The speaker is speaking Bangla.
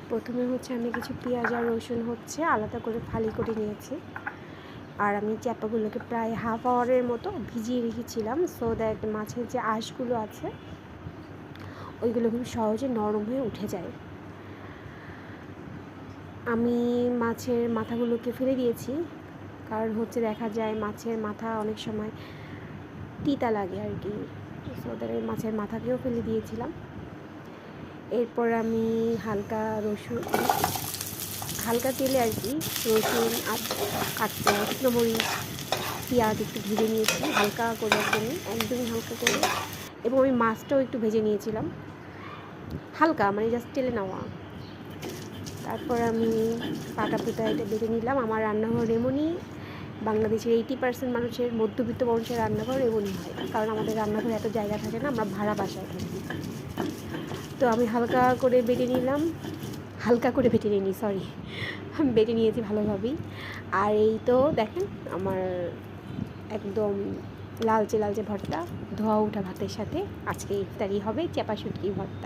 প্রথমে হচ্ছে আমি কিছু পেঁয়াজ আর রসুন হচ্ছে আলাদা করে ফালি করে নিয়েছি। আর আমি চ্যাপাগুলোকে প্রায় হাফ আওয়ারের মতো ভিজিয়ে রেখেছিলাম, সো দ্যাট মাছের যে আঁশগুলো আছে ওইগুলো খুব সহজে নরম হয়ে উঠে যায়। আমি মাছের মাথাগুলোকে ফেলে দিয়েছি, কারণ হচ্ছে দেখা যায় মাছের মাথা অনেক সময় তিতা লাগে আর কি, সো দ্যাট মাছের মাথাকেও ফেলে দিয়েছিলাম। এরপর আমি হালকা তেলে আর কি রসুন আর শুকনো মরিচ পেঁয়াজ একটু ভেজে নিয়েছি হালকা করে, একদমই হালকা করে। এবং আমি মাছটাও একটু ভেজে নিয়েছিলাম হালকা, মানে জাস্ট তেলে নেওয়া। তারপর আমি পাটা পুতা এটা বেটে নিলাম। আমার রান্নাঘর এমনই, বাংলাদেশের 80% মানুষের, মধ্যবিত্ত মানুষের রান্নাঘর এমনই হয়, কারণ আমাদের রান্নাঘরে এত জায়গা থাকে না, আমরা ভাড়া বাসায় থাকি। তো আমি হালকা করে বেটে নিয়েছি ভালোভাবেই। আর এই তো দেখেন আমার একদম লালচে লালচে ভর্তা, ধোয়া ওঠা ভাতের সাথে আজকে ইফতারি হবে চ্যাপা শুটকি ভর্তা।